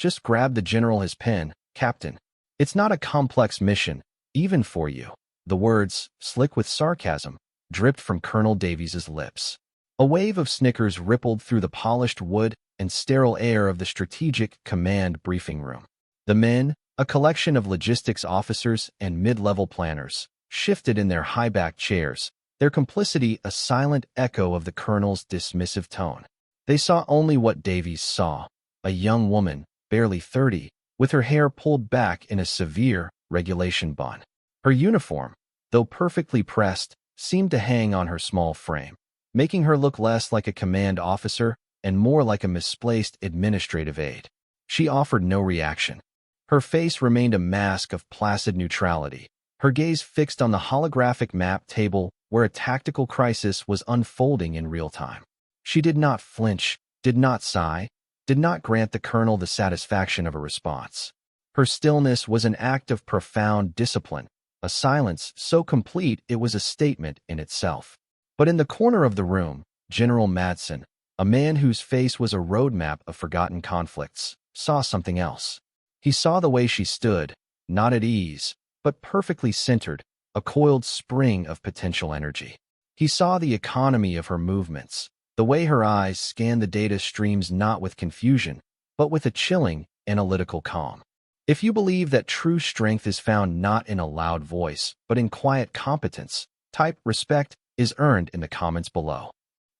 Just grab the general his pen, Captain. It's not a complex mission, even for you. The words, slick with sarcasm, dripped from Colonel Davies's lips. A wave of snickers rippled through the polished wood and sterile air of the Strategic Command briefing room. The men, a collection of logistics officers and mid-level planners, shifted in their high-backed chairs, their complicity a silent echo of the colonel's dismissive tone. They saw only what Davies saw, a young woman, barely 30, with her hair pulled back in a severe regulation bun. Her uniform, though perfectly pressed, seemed to hang on her small frame, making her look less like a command officer and more like a misplaced administrative aide. She offered no reaction. Her face remained a mask of placid neutrality, her gaze fixed on the holographic map table where a tactical crisis was unfolding in real time. She did not flinch, did not sigh, did not grant the colonel the satisfaction of a response. Her stillness was an act of profound discipline, a silence so complete it was a statement in itself. But in the corner of the room, General Madsen, a man whose face was a roadmap of forgotten conflicts, saw something else. He saw the way she stood, not at ease, but perfectly centered, a coiled spring of potential energy. He saw the economy of her movements, the way her eyes scanned the data streams not with confusion, but with a chilling, analytical calm. If you believe that true strength is found not in a loud voice, but in quiet competence, type respect is earned in the comments below.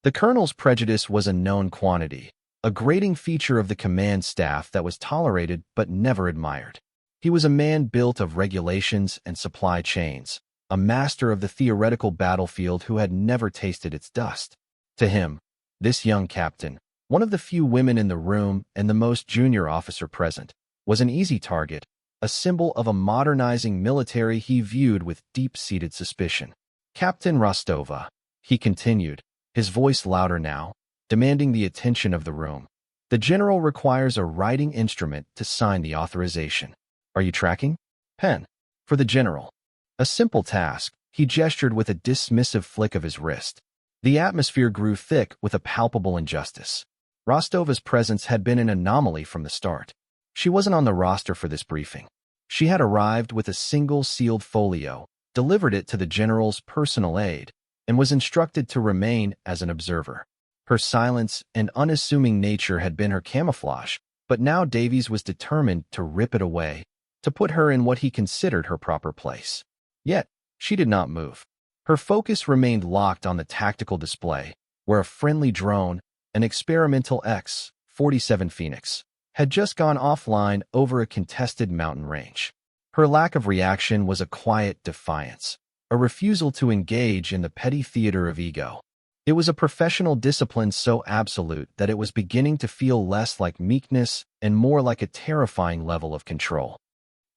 The colonel's prejudice was a known quantity, a grating feature of the command staff that was tolerated but never admired. He was a man built of regulations and supply chains, a master of the theoretical battlefield who had never tasted its dust. To him, this young captain, one of the few women in the room and the most junior officer present, was an easy target, a symbol of a modernizing military he viewed with deep-seated suspicion. Captain Rostova, he continued, his voice louder now, demanding the attention of the room. The general requires a writing instrument to sign the authorization. Are you tracking? Pen. For the general. A simple task, he gestured with a dismissive flick of his wrist. The atmosphere grew thick with a palpable injustice. Rostova's presence had been an anomaly from the start. She wasn't on the roster for this briefing. She had arrived with a single sealed folio, delivered it to the general's personal aide, and was instructed to remain as an observer. Her silence and unassuming nature had been her camouflage, but now Davies was determined to rip it away, to put her in what he considered her proper place. Yet, she did not move. Her focus remained locked on the tactical display, where a friendly drone, an experimental X-47 Phoenix, had just gone offline over a contested mountain range. Her lack of reaction was a quiet defiance, a refusal to engage in the petty theater of ego. It was a professional discipline so absolute that it was beginning to feel less like meekness and more like a terrifying level of control.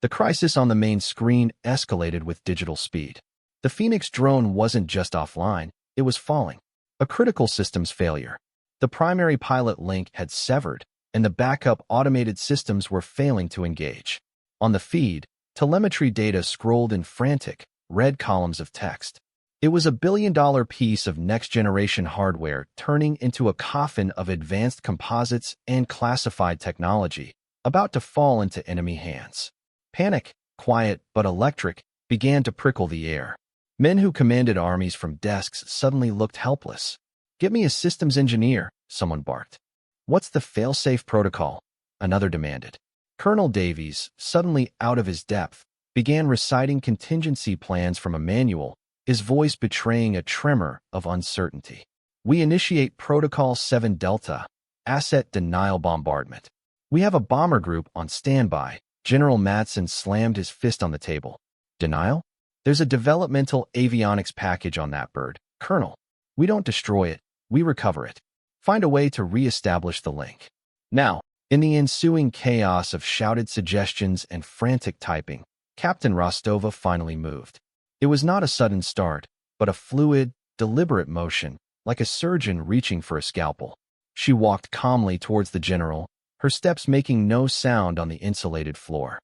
The crisis on the main screen escalated with digital speed. The Phoenix drone wasn't just offline, it was falling. A critical systems failure. The primary pilot link had severed, and the backup automated systems were failing to engage. On the feed, telemetry data scrolled in frantic, red columns of text. It was a billion-dollar piece of next-generation hardware turning into a coffin of advanced composites and classified technology, about to fall into enemy hands. Panic, quiet but electric, began to prickle the air. Men who commanded armies from desks suddenly looked helpless. "Get me a systems engineer," someone barked. "What's the fail-safe protocol?" another demanded. Colonel Davies, suddenly out of his depth, began reciting contingency plans from a manual, his voice betraying a tremor of uncertainty. "We initiate Protocol 7 Delta, asset denial bombardment. We have a bomber group on standby." General Madsen slammed his fist on the table. "Denial? There's a developmental avionics package on that bird, Colonel. We don't destroy it, we recover it. Find a way to re-establish the link." Now, in the ensuing chaos of shouted suggestions and frantic typing, Captain Rostova finally moved. It was not a sudden start, but a fluid, deliberate motion, like a surgeon reaching for a scalpel. She walked calmly towards the general, her steps making no sound on the insulated floor.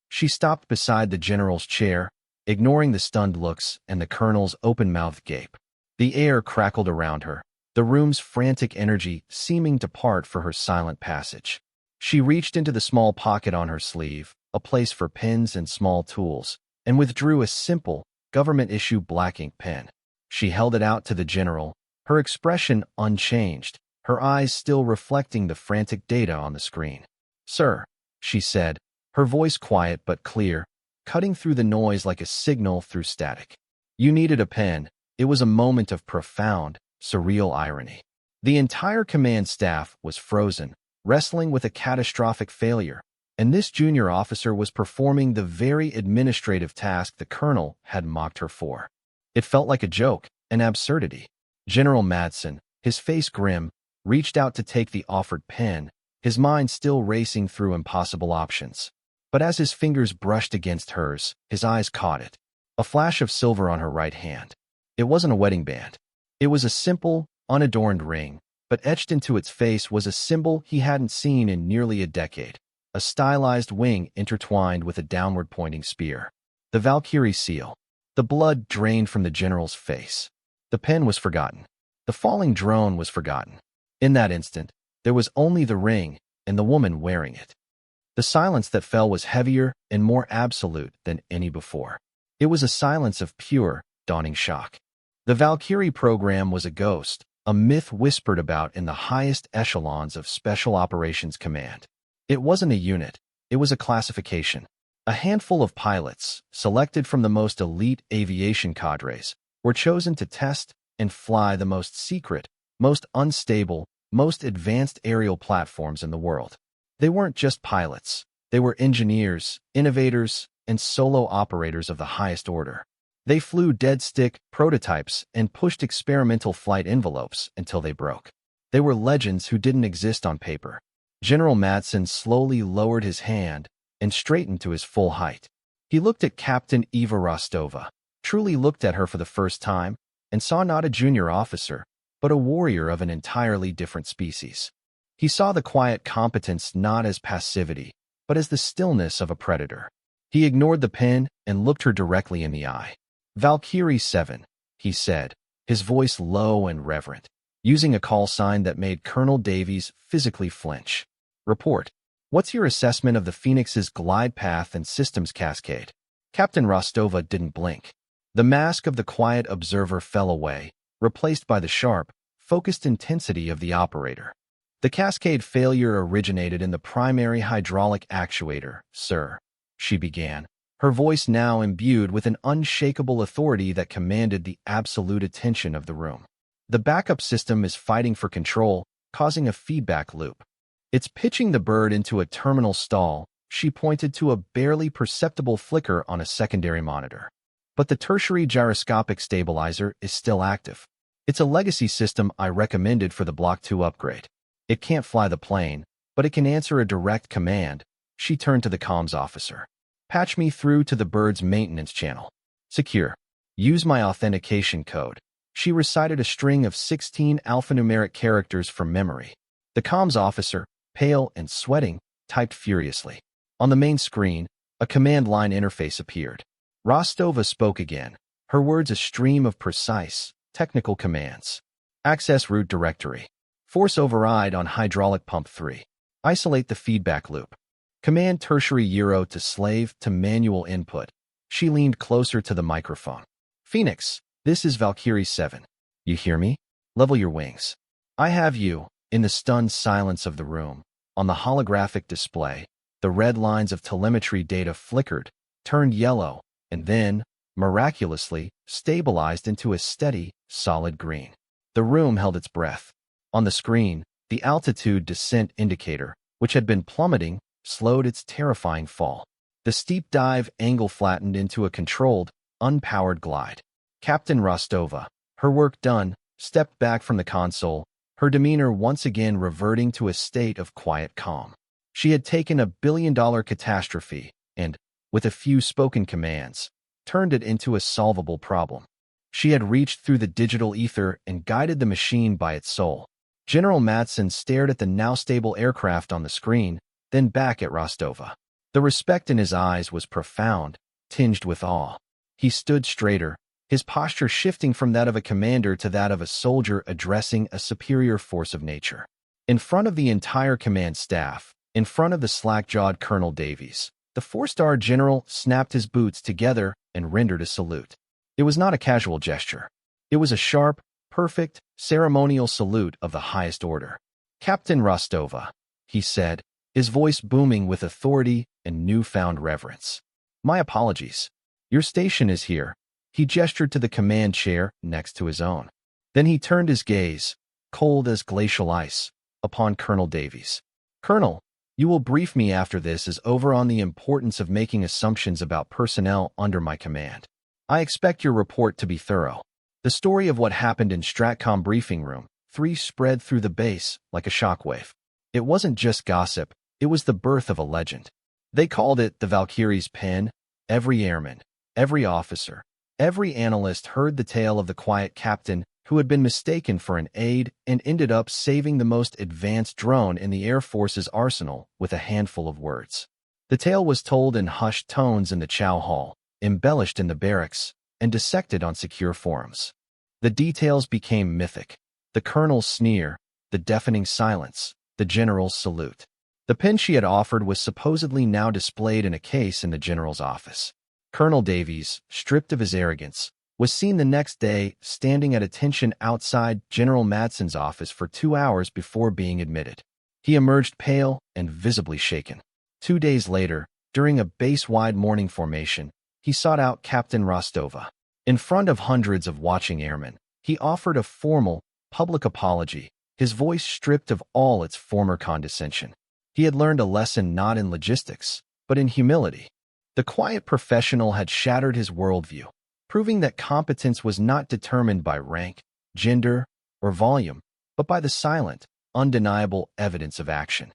She stopped beside the general's chair, ignoring the stunned looks and the colonel's open-mouthed gape. The air crackled around her, the room's frantic energy seeming to part for her silent passage. She reached into the small pocket on her sleeve, a place for pens and small tools, and withdrew a simple, government-issue black ink pen. She held it out to the general, her expression unchanged, her eyes still reflecting the frantic data on the screen. "Sir," she said, her voice quiet but clear, cutting through the noise like a signal through static. "You needed a pen." It was a moment of profound, surreal irony. The entire command staff was frozen, wrestling with a catastrophic failure, and this junior officer was performing the very administrative task the colonel had mocked her for. It felt like a joke, an absurdity. General Madsen, his face grim, reached out to take the offered pen, his mind still racing through impossible options. But as his fingers brushed against hers, his eyes caught it. A flash of silver on her right hand. It wasn't a wedding band. It was a simple, unadorned ring, but etched into its face was a symbol he hadn't seen in nearly a decade. A stylized wing intertwined with a downward-pointing spear. The Valkyrie seal. The blood drained from the general's face. The pen was forgotten. The falling drone was forgotten. In that instant, there was only the ring and the woman wearing it. The silence that fell was heavier and more absolute than any before. It was a silence of pure, dawning shock. The Valkyrie program was a ghost, a myth whispered about in the highest echelons of Special Operations Command. It wasn't a unit, it was a classification. A handful of pilots, selected from the most elite aviation cadres, were chosen to test and fly the most secret, most unstable, most advanced aerial platforms in the world. They weren't just pilots. They were engineers, innovators, and solo operators of the highest order. They flew dead-stick prototypes and pushed experimental flight envelopes until they broke. They were legends who didn't exist on paper. General Madsen slowly lowered his hand and straightened to his full height. He looked at Captain Eva Rostova, truly looked at her for the first time, and saw not a junior officer, but a warrior of an entirely different species. He saw the quiet competence not as passivity, but as the stillness of a predator. He ignored the pen and looked her directly in the eye. "Valkyrie 7, he said, his voice low and reverent, using a call sign that made Colonel Davies physically flinch. "Report. What's your assessment of the Phoenix's glide path and systems cascade?" Captain Rostova didn't blink. The mask of the quiet observer fell away, replaced by the sharp, focused intensity of the operator. "The cascade failure originated in the primary hydraulic actuator, sir," she began, her voice now imbued with an unshakable authority that commanded the absolute attention of the room. "The backup system is fighting for control, causing a feedback loop. It's pitching the bird into a terminal stall." She pointed to a barely perceptible flicker on a secondary monitor. "But the tertiary gyroscopic stabilizer is still active. It's a legacy system I recommended for the Block 2 upgrade. It can't fly the plane, but it can answer a direct command." She turned to the comms officer. "Patch me through to the bird's maintenance channel. Secure. Use my authentication code." She recited a string of 16 alphanumeric characters from memory. The comms officer, pale and sweating, typed furiously. On the main screen, a command line interface appeared. Rostova spoke again, her words a stream of precise, technical commands. "Access route directory. Force override on hydraulic pump 3. Isolate the feedback loop. Command tertiary gyro to slave to manual input." She leaned closer to the microphone. "Phoenix, this is Valkyrie 7. You hear me? Level your wings. I have you." In the stunned silence of the room, on the holographic display, the red lines of telemetry data flickered, turned yellow, and then, miraculously, stabilized into a steady, solid green. The room held its breath. On the screen, the altitude descent indicator, which had been plummeting, slowed its terrifying fall. The steep dive angle flattened into a controlled, unpowered glide. Captain Rostova, her work done, stepped back from the console, her demeanor once again reverting to a state of quiet calm. She had taken a billion-dollar catastrophe and, with a few spoken commands, turned it into a solvable problem. She had reached through the digital ether and guided the machine by its soul. General Madsen stared at the now stable aircraft on the screen, then back at Rostova. The respect in his eyes was profound, tinged with awe. He stood straighter, his posture shifting from that of a commander to that of a soldier addressing a superior force of nature. In front of the entire command staff, In front of the slack-jawed Colonel Davies, the four-star general snapped his boots together and rendered a salute. It was not a casual gesture. It was a sharp, perfect, ceremonial salute of the highest order. "Captain Rostova," he said, his voice booming with authority and newfound reverence. "My apologies. Your station is here." He gestured to the command chair next to his own. Then he turned his gaze, cold as glacial ice, upon Colonel Davies. "Colonel, you will brief me after this is over on the importance of making assumptions about personnel under my command. I expect your report to be thorough." The story of what happened in Stratcom briefing room 3 spread through the base like a shockwave. It wasn't just gossip, it was the birth of a legend. They called it the Valkyrie's pen. Every airman, every officer, every analyst heard the tale of the quiet captain who had been mistaken for an aide and ended up saving the most advanced drone in the Air Force's arsenal with a handful of words. The tale was told in hushed tones in the chow hall, embellished in the barracks, and dissected on secure forums. The details became mythic. The colonel's sneer, the deafening silence, the general's salute. The pen she had offered was supposedly now displayed in a case in the general's office. Colonel Davies, stripped of his arrogance, was seen the next day standing at attention outside General Madsen's office for 2 hours before being admitted. He emerged pale and visibly shaken. 2 days later, during a base-wide morning formation, he sought out Captain Rostova. In front of hundreds of watching airmen, he offered a formal, public apology, his voice stripped of all its former condescension. He had learned a lesson not in logistics, but in humility. The quiet professional had shattered his worldview, proving that competence was not determined by rank, gender, or volume, but by the silent, undeniable evidence of action.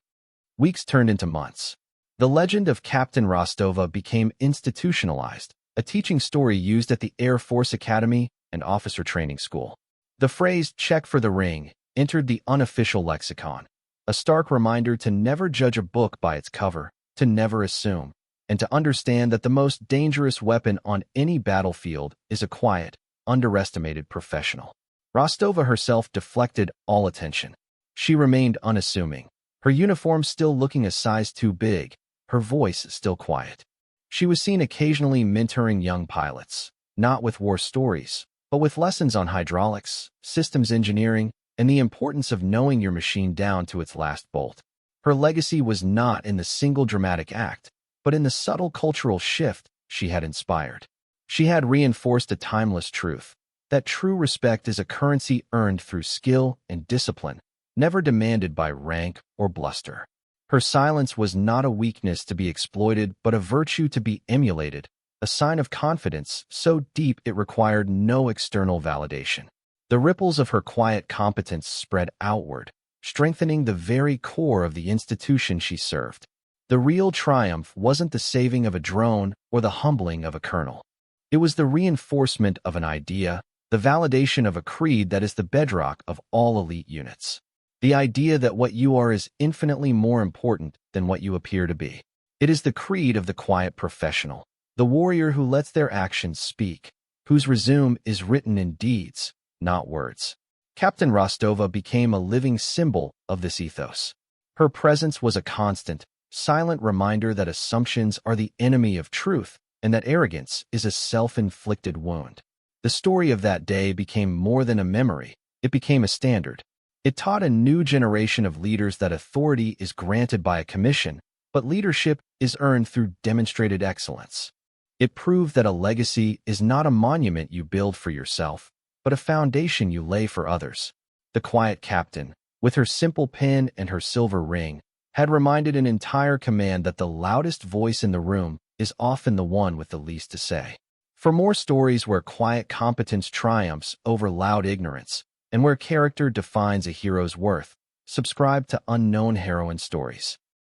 Weeks turned into months. The legend of Captain Rostova became institutionalized, a teaching story used at the Air Force Academy and Officer Training School. The phrase "check for the ring" entered the unofficial lexicon, a stark reminder to never judge a book by its cover, to never assume, and to understand that the most dangerous weapon on any battlefield is a quiet, underestimated professional. Rostova herself deflected all attention. She remained unassuming, her uniform still looking a size too big, her voice still quiet. She was seen occasionally mentoring young pilots, not with war stories, but with lessons on hydraulics, systems engineering, and the importance of knowing your machine down to its last bolt. Her legacy was not in the single dramatic act, but in the subtle cultural shift she had inspired. She had reinforced a timeless truth, that true respect is a currency earned through skill and discipline, never demanded by rank or bluster. Her silence was not a weakness to be exploited, but a virtue to be emulated, a sign of confidence so deep it required no external validation. The ripples of her quiet competence spread outward, strengthening the very core of the institution she served. The real triumph wasn't the saving of a drone or the humbling of a colonel. It was the reinforcement of an idea, the validation of a creed that is the bedrock of all elite units. The idea that what you are is infinitely more important than what you appear to be. It is the creed of the quiet professional, the warrior who lets their actions speak, whose resume is written in deeds, not words. Captain Rostova became a living symbol of this ethos. Her presence was a constant, silent reminder that assumptions are the enemy of truth and that arrogance is a self-inflicted wound. The story of that day became more than a memory, it became a standard. It taught a new generation of leaders that authority is granted by a commission, but leadership is earned through demonstrated excellence. It proved that a legacy is not a monument you build for yourself, but a foundation you lay for others. The quiet captain, with her simple pen and her silver ring, had reminded an entire command that the loudest voice in the room is often the one with the least to say. For more stories where quiet competence triumphs over loud ignorance, and where character defines a hero's worth, subscribe to Unknown Heroine Stories.